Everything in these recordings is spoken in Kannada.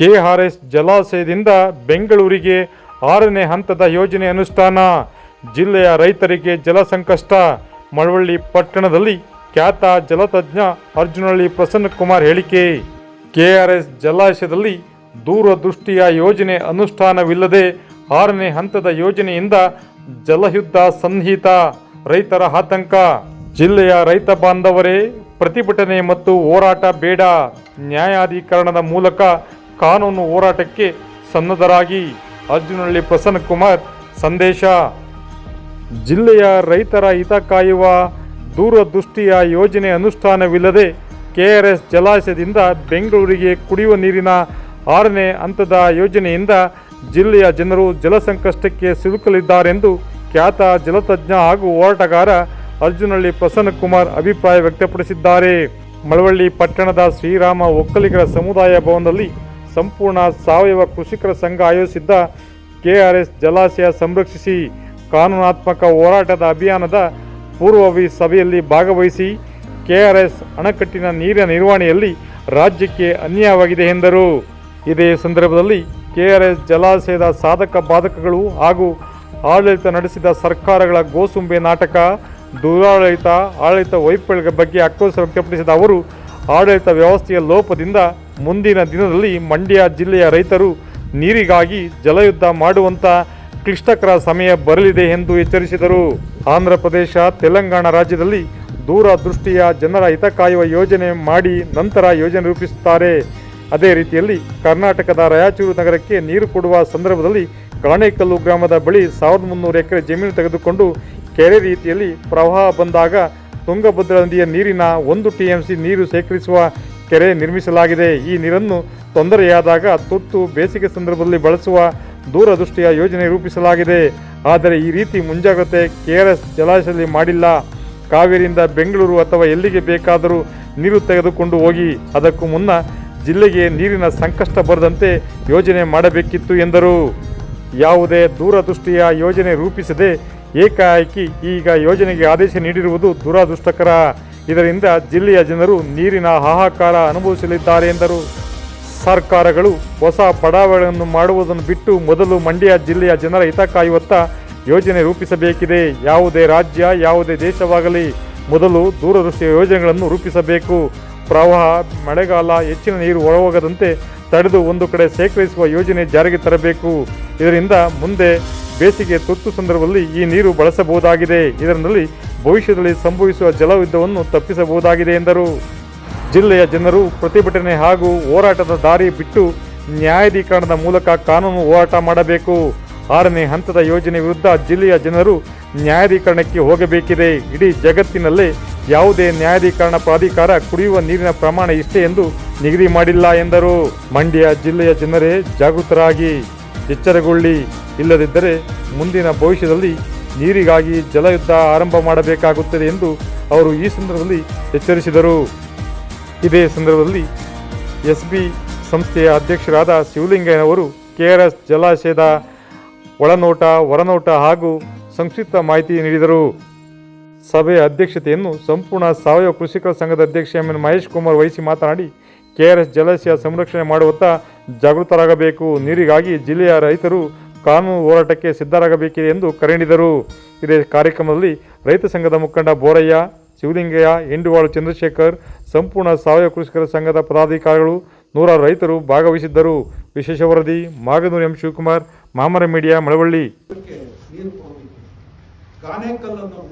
ಕೆಆರ್ಎಸ್ ಜಲಾಶಯದಿಂದ ಬೆಂಗಳೂರಿಗೆ 6ನೇ ಹಂತದ ಯೋಜನೆ ಅನುಷ್ಠಾನ. ಜಿಲ್ಲೆಯ ರೈತರಿಗೆ ಜಲ ಸಂಕಷ್ಟ. ಮಳವಳ್ಳಿ ಪಟ್ಟಣದಲ್ಲಿ ಖ್ಯಾತ ಜಲತಜ್ಞ ಅರ್ಜುನಹಳ್ಳಿ ಪ್ರಸನ್ನಕುಮಾರ್ ಹೇಳಿಕೆ. ಕೆಆರ್ಎಸ್ ಜಲಾಶಯದಲ್ಲಿ ದೂರದೃಷ್ಟಿಯ ಯೋಜನೆ ಅನುಷ್ಠಾನವಿಲ್ಲದೆ 6ನೇ ಹಂತದ ಯೋಜನೆಯಿಂದ ಜಲಯುದ್ಧ ಸನ್ನಿಹಿತ. ರೈತರ ಆತಂಕ. ಜಿಲ್ಲೆಯ ರೈತ ಬಾಂಧವರೇ, ಪ್ರತಿಭಟನೆ ಮತ್ತು ಹೋರಾಟ ಬೇಡ. ನ್ಯಾಯಾಧಿಕರಣದ ಮೂಲಕ ಕಾನೂನು ಹೋರಾಟಕ್ಕೆ ಸನ್ನದ್ಧರಾಗಿ. ಅರ್ಜುನಹಳ್ಳಿ ಪ್ರಸನ್ನಕುಮಾರ್ ಸಂದೇಶ. ಜಿಲ್ಲೆಯ ರೈತರ ಹಿತ ಕಾಯುವ ದೂರದೃಷ್ಟಿಯ ಯೋಜನೆ ಅನುಷ್ಠಾನವಿಲ್ಲದೆ ಕೆಆರ್ಎಸ್ ಜಲಾಶಯದಿಂದ ಬೆಂಗಳೂರಿಗೆ ಕುಡಿಯುವ ನೀರಿನ 6ನೇ ಹಂತದ ಯೋಜನೆಯಿಂದ ಜಿಲ್ಲೆಯ ಜನರು ಜಲ ಸಂಕಷ್ಟಕ್ಕೆ ಸಿಲುಕಲಿದ್ದಾರೆಂದು ಖ್ಯಾತ ಜಲತಜ್ಞ ಹಾಗೂ ಹೋರಾಟಗಾರ ಅರ್ಜುನಹಳ್ಳಿ ಪ್ರಸನ್ನಕುಮಾರ್ ಅಭಿಪ್ರಾಯ ವ್ಯಕ್ತಪಡಿಸಿದ್ದಾರೆ. ಮಳವಳ್ಳಿ ಪಟ್ಟಣದ ಶ್ರೀರಾಮ ಒಕ್ಕಲಿಗರ ಸಮುದಾಯ ಭವನದಲ್ಲಿ ಸಂಪೂರ್ಣ ಸಾವಯವ ಕೃಷಿಕರ ಸಂಘ ಆಯೋಜಿಸಿದ್ದ ಕೆಆರ್ಎಸ್ ಜಲಾಶಯ ಸಂರಕ್ಷಿಸಿ ಕಾನೂನಾತ್ಮಕ ಹೋರಾಟದ ಅಭಿಯಾನದ ಪೂರ್ವಭಾವಿ ಸಭೆಯಲ್ಲಿ ಭಾಗವಹಿಸಿ ಕೆಆರ್ಎಸ್ ಅಣೆಕಟ್ಟಿನ ನೀರಿನ ನಿರ್ವಹಣೆಯಲ್ಲಿ ರಾಜ್ಯಕ್ಕೆ ಅನ್ಯಾಯವಾಗಿದೆ ಎಂದರು. ಇದೇ ಸಂದರ್ಭದಲ್ಲಿ ಕೆಆರ್ಎಸ್ ಜಲಾಶಯದ ಸಾಧಕ ಬಾಧಕಗಳು ಹಾಗೂ ಆಡಳಿತ ನಡೆಸಿದ ಸರ್ಕಾರಗಳ ಗೋಸುಂಬೆ ನಾಟಕ, ದುರಾಡಳಿತ, ಆಡಳಿತ ವೈಫಲ್ಯದ ಬಗ್ಗೆ ಆಕ್ರೋಶ ವ್ಯಕ್ತಪಡಿಸಿದ ಅವರು, ಆಡಳಿತ ವ್ಯವಸ್ಥೆಯ ಲೋಪದಿಂದ ಮುಂದಿನ ದಿನದಲ್ಲಿ ಮಂಡ್ಯ ಜಿಲ್ಲೆಯ ರೈತರು ನೀರಿಗಾಗಿ ಜಲಯುದ್ಧ ಮಾಡುವಂಥ ಕ್ಲಿಷ್ಟಕರ ಸಮಯ ಬರಲಿದೆ ಎಂದು ಎಚ್ಚರಿಸಿದರು. ಆಂಧ್ರ ಪ್ರದೇಶ, ತೆಲಂಗಾಣ ರಾಜ್ಯದಲ್ಲಿ ದೂರದೃಷ್ಟಿಯ ಜನರ ಹಿತ ಕಾಯುವ ಯೋಜನೆ ಮಾಡಿ ನಂತರ ಯೋಜನೆ ರೂಪಿಸುತ್ತಾರೆ. ಅದೇ ರೀತಿಯಲ್ಲಿ ಕರ್ನಾಟಕದ ರಾಯಚೂರು ನಗರಕ್ಕೆ ನೀರು ಕೊಡುವ ಸಂದರ್ಭದಲ್ಲಿ ಕಾಣೇಕಲ್ಲು ಗ್ರಾಮದ ಬಳಿ 1300 ಎಕರೆ ಜಮೀನು ತೆಗೆದುಕೊಂಡು ಕೆರೆ ರೀತಿಯಲ್ಲಿ ಪ್ರವಾಹ ಬಂದಾಗ ತುಂಗಭದ್ರಾ ನದಿಯ ನೀರಿನ 1 TMC ನೀರು ಶೇಖರಿಸುವ ಕೆರೆ ನಿರ್ಮಿಸಲಾಗಿದೆ. ಈ ನೀರನ್ನು ತೊಂದರೆಯಾದಾಗ ತುರ್ತು ಬೇಸಿಗೆ ಸಂದರ್ಭದಲ್ಲಿ ಬಳಸುವ ದೂರದೃಷ್ಟಿಯ ಯೋಜನೆ ರೂಪಿಸಲಾಗಿದೆ. ಆದರೆ ಈ ರೀತಿ ಮುಂಜಾಗ್ರತೆ ಕೆಆರ್ಎಸ್ ಜಲಾಶಯದಲ್ಲಿ ಮಾಡಿಲ್ಲ. ಕಾವೇರಿಯಿಂದ ಬೆಂಗಳೂರು ಅಥವಾ ಎಲ್ಲಿಗೆ ಬೇಕಾದರೂ ನೀರು ತೆಗೆದುಕೊಂಡು ಹೋಗಿ. ಅದಕ್ಕೂ ಮುನ್ನ ಜಿಲ್ಲೆಗೆ ನೀರಿನ ಸಂಕಷ್ಟ ಬರದಂತೆ ಯೋಜನೆ ಮಾಡಬೇಕಿತ್ತು ಎಂದರು. ಯಾವುದೇ ದೂರದೃಷ್ಟಿಯ ಯೋಜನೆ ರೂಪಿಸದೆ ಏಕಾಏಕಿ ಈಗ ಯೋಜನೆಗೆ ಆದೇಶ ನೀಡಿರುವುದು ದುರದೃಷ್ಟಕರ. ಇದರಿಂದ ಜಿಲ್ಲೆಯ ಜನರು ನೀರಿನ ಹಾಹಾಕಾರ ಅನುಭವಿಸಲಿದ್ದಾರೆ ಎಂದರು. ಸರ್ಕಾರಗಳು ಹೊಸ ಬಡಾವಣೆಯನ್ನು ಮಾಡುವುದನ್ನು ಬಿಟ್ಟು ಮೊದಲು ಮಂಡ್ಯ ಜಿಲ್ಲೆಯ ಜನರ ಹಿತ ಕಾಯುವತ್ತ ಯೋಜನೆ ರೂಪಿಸಬೇಕಿದೆ. ಯಾವುದೇ ರಾಜ್ಯ, ಯಾವುದೇ ದೇಶವಾಗಲಿ ಮೊದಲು ದೂರದೃಷ್ಟಿಯ ಯೋಜನೆಗಳನ್ನು ರೂಪಿಸಬೇಕು. ಪ್ರವಾಹ, ಮಳೆಗಾಲ, ಹೆಚ್ಚಿನ ನೀರು ಹೊರಹೋಗದಂತೆ ತಡೆದು ಒಂದು ಕಡೆ ಶೇಖರಿಸುವ ಯೋಜನೆ ಜಾರಿಗೆ ತರಬೇಕು. ಇದರಿಂದ ಮುಂದೆ ಬೇಸಿಗೆ ತುರ್ತು ಸಂದರ್ಭದಲ್ಲಿ ಈ ನೀರು ಬಳಸಬಹುದಾಗಿದೆ. ಇದರಲ್ಲಿ ಭವಿಷ್ಯದಲ್ಲಿ ಸಂಭವಿಸುವ ಜಲಯುದ್ಧವನ್ನು ತಪ್ಪಿಸಬಹುದಾಗಿದೆ ಎಂದರು. ಜಿಲ್ಲೆಯ ಜನರು ಪ್ರತಿಭಟನೆ ಹಾಗೂ ಹೋರಾಟದ ದಾರಿ ಬಿಟ್ಟು ನ್ಯಾಯಾಧಿಕರಣದ ಮೂಲಕ ಕಾನೂನು ಹೋರಾಟ ಮಾಡಬೇಕು. 6ನೇ ಹಂತದ ಯೋಜನೆ ವಿರುದ್ಧ ಜಿಲ್ಲೆಯ ಜನರು ನ್ಯಾಯಾಧಿಕರಣಕ್ಕೆ ಹೋಗಬೇಕಿದೆ. ಇಡೀ ಜಗತ್ತಿನಲ್ಲೇ ಯಾವುದೇ ನ್ಯಾಯಾಧಿಕರಣ ಪ್ರಾಧಿಕಾರ ಕುಡಿಯುವ ನೀರಿನ ಪ್ರಮಾಣ ಇಷ್ಟೇ ಎಂದು ನಿಗದಿ ಮಾಡಿಲ್ಲ ಎಂದರು. ಮಂಡ್ಯ ಜಿಲ್ಲೆಯ ಜನರೇ ಜಾಗೃತರಾಗಿ, ಎಚ್ಚರಗೊಳ್ಳಿ. ಇಲ್ಲದಿದ್ದರೆ ಮುಂದಿನ ಭವಿಷ್ಯದಲ್ಲಿ ನೀರಿಗಾಗಿ ಜಲಯುದ್ಧ ಆರಂಭ ಮಾಡಬೇಕಾಗುತ್ತದೆ ಎಂದು ಅವರು ಈ ಸಂದರ್ಭದಲ್ಲಿ ಎಚ್ಚರಿಸಿದರು. ಇದೇ ಸಂದರ್ಭದಲ್ಲಿ SB ಸಂಸ್ಥೆಯ ಅಧ್ಯಕ್ಷರಾದ ಶಿವಲಿಂಗಯ್ಯನವರು ಕೆಆರ್ಎಸ್ ಜಲಾಶಯದ ಒಳನೋಟ, ಹೊರನೋಟ ಹಾಗೂ ಸಂಕ್ಷಿಪ್ತ ಮಾಹಿತಿ ನೀಡಿದರು. ಸಭೆಯ ಅಧ್ಯಕ್ಷತೆಯನ್ನು ಸಂಪೂರ್ಣ ಸಾವಯವ ಕೃಷಿಕರ ಸಂಘದ ಅಧ್ಯಕ್ಷ MN ಮಹೇಶ್ ಕುಮಾರ್ ವಹಿಸಿ ಮಾತನಾಡಿ, ಕೆಆರ್ಎಸ್ ಜಲಾಶಯ ಸಂರಕ್ಷಣೆ ಮಾಡುವತ್ತ ಜಾಗೃತರಾಗಬೇಕು. ನೀರಿಗಾಗಿ ಜಿಲ್ಲೆಯ ರೈತರು ಕಾನೂನು ಹೋರಾಟಕ್ಕೆ ಸಿದ್ಧರಾಗಬೇಕಿದೆ ಎಂದು ಕರೆ ನೀಡಿದರು. ಇದೇ ಕಾರ್ಯಕ್ರಮದಲ್ಲಿ ರೈತ ಸಂಘದ ಮುಖಂಡ ಬೋರಯ್ಯ, ಶಿವಲಿಂಗಯ್ಯ, ಎಂಡುವಾಳು ಚಂದ್ರಶೇಖರ್, ಸಂಪೂರ್ಣ ಸಾವಯವ ಕೃಷಿಕರ ಸಂಘದ ಪದಾಧಿಕಾರಿಗಳು, 100 ರೈತರು ಭಾಗವಹಿಸಿದ್ದರು. ವಿಶೇಷ ವರದಿ ಮಾಗನೂರು M. ಶಿವಕುಮಾರ್, ಮಾಮರ ಮೀಡಿಯಾ, ಮಳವಳ್ಳಿ. ಕಾಣೇಕಲ್ಲನ್ನು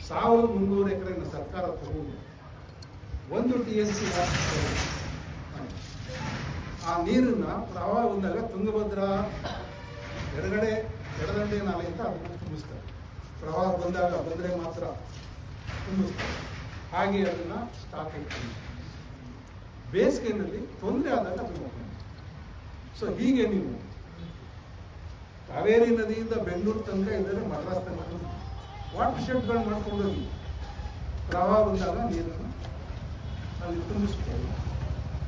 1300 ಎಕರೆಯನ್ನು ಸರ್ಕಾರ ತಗೊಂಡು 1 TMC ಆ ನೀರನ್ನ ಪ್ರವಾಹ ಬಂದಾಗ ತುಂಗಭದ್ರಾ ಎಡದಂಡೆ ನಾಲೆಯಿಂದ ಅದನ್ನು ತುಂಬಿಸ್ತಾರೆ. ಪ್ರವಾಹ ಬಂದರೆ ಮಾತ್ರ ತುಂಬಿಸ್ತಾರೆ. ಹಾಗೆ ಅದನ್ನ ಸ್ಟಾಕ್ ಇಟ್ಕೊಂಡು ಬೇಸಿಗೆಯಲ್ಲಿ ತೊಂದರೆ ಆದಾಗ ಅದು. ಸೊ ಹೀಗೆ ನೀವು ಕಾವೇರಿ ನದಿಯಿಂದ ಬೆಂಗಳೂರು ತನಕ ಇದ್ದರೆ ಮದ್ರಾಸ್ ತನಕ ವಾಟರ್ ಶೆಡ್ಗಳು ಮಾಡ್ಕೊಂಡೋಗಿ ಪ್ರವಾಹ ಬಂದಾಗ ನೀರನ್ನು ಅಲ್ಲಿ ತುಂಬಿಸ್ಬೋದು.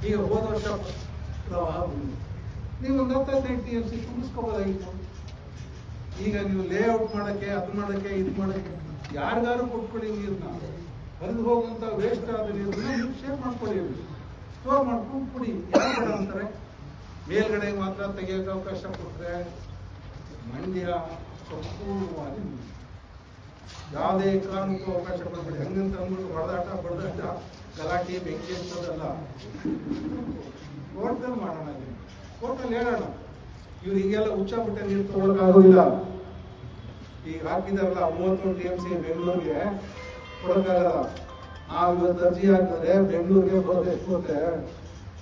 ಈಗ ಹೋದ ವರ್ಷ ಪ್ರವಾಹ ಬಂದಿದೆ, ನೀವು ಒಂದು 15 TMC ತುಂಬಿಸ್ಕೋಬೋದಾಗಿತ್ತು. ಈಗ ನೀವು ಲೇಔಟ್ ಮಾಡೋಕ್ಕೆ, ಅದು ಮಾಡೋಕ್ಕೆ, ಇದು ಮಾಡೋಕ್ಕೆ ಯಾರಿಗಾರು ಕೊಟ್ಕೊಳ್ಳಿ. ನೀರನ್ನ ಹರಿದು ಹೋಗುವಂಥ ವೇಸ್ಟ್ ಆದ ನೀರನ್ನ ನೀವು ಶೇರ್ ಮಾಡ್ಕೊಳ್ಳಿ, ಸ್ಟೋರ್ ಮಾಡ್ಕೊಂಡು ಕುಡಿ. ಯಾರು ಬೇಡ ಅಂತಾರೆ? ಮೇಲ್ಗಡೆ ಮಾತ್ರ ತೆಗೆಯೋಕೆ ಅವಕಾಶ ಕೊಟ್ಟರೆ ಮಂಡ್ಯ ಸಂಪೂರ್ಣವಾಗಿ ಯಾವುದೇ ಕಾರಣಕ್ಕೂ ಅವಕಾಶ ಕೊಡಬೇಡಿ. ಹೆಂಗಂತ ಅಂದ್ಬಿಟ್ಟು ಹೊಡೆದಾಟ ಬಡದಾಟ ಗಲಾಟೆ ಬೆಂಕಿ ಹಚ್ಚೋದಲ್ಲ. ಕೋರ್ಟಲ್ಲಿ ಮಾಡೋಣ, ಕೋರ್ಟಲ್ಲಿ ಹೇಳೋಣ. ಇವ್ರು ಈಗೆಲ್ಲ ಹುಚ್ಚಾಬಿಟ್ಟೆ ನೀರು ತಗೊಳಕ್ಕಾಗೋದಿಲ್ಲ. ಈಗ ಹಾಕಿದಾರಲ್ಲ 31 TMC ಬೆಂಗಳೂರಿಗೆ ಕೊಡಕ್ಕಾಗಲ್ಲ. ಇವತ್ತು ಅರ್ಜಿ ಹಾಕಿದ್ರೆ ಬೆಂಗಳೂರಿಗೆ ಬರುತ್ತೆ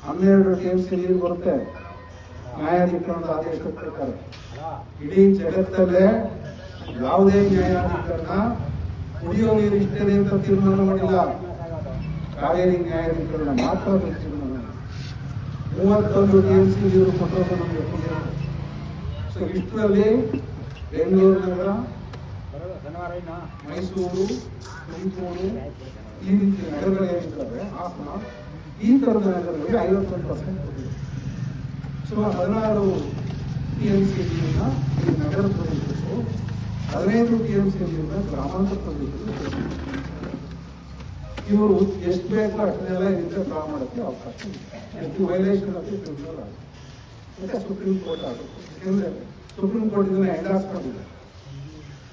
12 TMC ನೀರು ಬರುತ್ತೆ ನ್ಯಾಯಾಧೀಕರಣದ ಆದೇಶದ ಪ್ರಕಾರ. ಇಡೀ ಜಗತ್ತಲ್ಲೇ ಯಾವುದೇ ನ್ಯಾಯಾಧೀಕರಣ ಕುಡಿಯೋ ನೀರು ಇಷ್ಟೇ ಅಂತ ತೀರ್ಮಾನ ಮಾಡಿಲ್ಲ. ಕಾವೇರಿ ನ್ಯಾಯಾಧೀಕರಣ ಮಾತ್ರ ತೀರ್ಮಾನ 31 TMC ನೀರು ಕೊಟ್ಟರು ನಮಗೆ ಕುಡಿಯೋ. ಸೊ ಇಷ್ಟರಲ್ಲಿ ಬೆಂಗಳೂರು ನಗರ, ಮೈಸೂರು, ತುಮಕೂರು ಈ ರೀತಿ ನಗರಗಳೇನಿದ್ದಾವೆ, ಹಾಸನ, ಈ ಥರದ ನಗರಗಳಿಗೆ 51% ಕೊಟ್ಟಿದೆ. ಸುಮಾರು 16 TMC ನೀರನ್ನ ಈ ನಗರ ಪ್ರದೇಶಕ್ಕೂ 15 TMC ನೀರನ್ನ ಗ್ರಾಮಾಂತರ ಪ್ರದೇಶಕ್ಕೂ ಇವರು ಎಷ್ಟು ಬೇಕೋ ಅಷ್ಟನ್ನೆಲ್ಲ ಇದರಿಂದ ಡ್ರಾ ಮಾಡೋಕ್ಕೆ ಅವಕಾಶ ಇದೆ. Violation of the criminal act ಅಂತ ಸುಪ್ರೀಂ ಕೋರ್ಟ್ ಆಗುತ್ತೆ. ಯಾಕೆಂದ್ರೆ ಸುಪ್ರೀಂ ಕೋರ್ಟ್ ಇದನ್ನ ಎಂಡಾರ್ಸ್ ಮಾಡಿದೆ.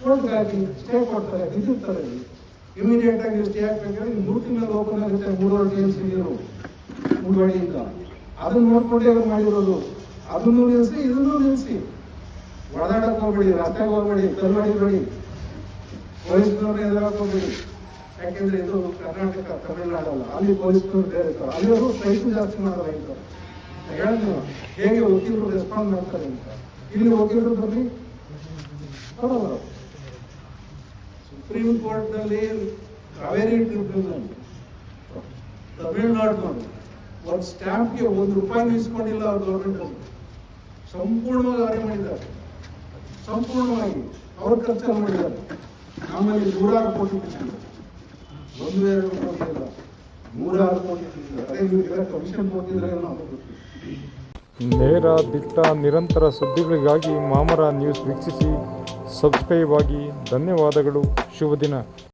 ಕೋರ್ಟ್ಗಾಗಿ ಸ್ಟೇ ಕೊಡ್ತಾರೆ, ನಿಂತಿರ್ತಾರೆ. ಇಮಿಡಿಯೇಟ್ ಆಗಿ ಸ್ಟೇ ಹಾಕ್ಬೇಕಾದ್ರೆ 3 ತಿಂಗಳು ಓಪನ್ ಆಗುತ್ತೆ 3 TMC ನೀರು ಮೂಡುವಳಿಯಿಂದ. ಅದನ್ನ ನೋಡ್ಕೊಂಡೇ ಅವ್ರು ಮಾಡಿರೋದು. ಅದನ್ನು ನಿಲ್ಲಿಸಿ, ಇದನ್ನು ನಿಲ್ಲಿಸಿ. ಹೊಡೆದಾಡಕ್ಕೆ ಹೋಗ್ಬೇಡಿ, ರಸ್ತೆಗೆ ಹೋಗ್ಬೇಡಿ, ಕಲ್ವಾಡಿಬೇಡಿ, ಪೊಲೀಸ್ನವ್ರನ್ನ ಎದುರಾಕ್ ಹೋಗ್ಬೇಡಿ. ಯಾಕೆಂದ್ರೆ ಇದು ಕರ್ನಾಟಕ, ತಮಿಳುನಾಡಲ್ಲ. ಅಲ್ಲಿ ಪೊಲೀಸ್ನವ್ರು ಬೇರೆ ಇರ್ತಾರೆ. ಅಲ್ಲಿ ಅವರು ಸೈಟು ಜಾಸ್ತಿ ಮಾಡಲ್ಲ ಇರ್ತಾರೆ. ಹೇಳಿದ್ರು ಹೇಗೆ ವಕೀಲರು ರೆಸ್ಪಾಂಡ್ ಮಾಡ್ತಾರೆ ಅಂತ. ಇಲ್ಲಿ ವಕೀಲರು ಬರಲಿ ಕೊಡಲ್ಲ. ಸುಪ್ರೀಂ ಕೋರ್ಟ್ ನಲ್ಲಿ ಕಾವೇರಿ ಟ್ರಿಬ್ಯುನಲ್ ತಮಿಳುನಾಡಿನವರು ಒಂದು ಸ್ಟ್ಯಾಂಪ್ಗೆ ₹1 ಇಸ್ಕೊಂಡಿಲ್ಲ. ಅವ್ರ ಗೌರ್ಮೆಂಟ್ ಸಂಪೂರ್ಣವಾಗಿ ಅವರೇ ಮಾಡಿದ್ದಾರೆ. ಸಂಪೂರ್ಣವಾಗಿ ಅವ್ರ ಖರ್ಚಲ್ಲಿ ಮಾಡಿದ್ದಾರೆ. ನಮ್ಮಲ್ಲಿ 100 ಕೋಟಿ ಬಿಟ್ಟಿಲ್ಲ, 1-2 ಕೋಟಿ ಇಲ್ಲ, 100 ಕೋಟಿ ಬಿಟ್ಟಿಲ್ಲ. ಅದೇ ಇವರಿಗೆಲ್ಲ ಕಮಿಷನ್ ಕೊಟ್ಟಿದ್ರೆ ನಾವು ನೇರ, ದಿಟ್ಟ, ನಿರಂತರ ಸುದ್ದಿಗಳಿಗಾಗಿ ಮಾಮರ ನ್ಯೂಸ್ ವೀಕ್ಷಿಸಿ. ಸಬ್ಸ್ಕ್ರೈಬ್ ಆಗಿ. ಧನ್ಯವಾದಗಳು. ಶುಭ ದಿನ.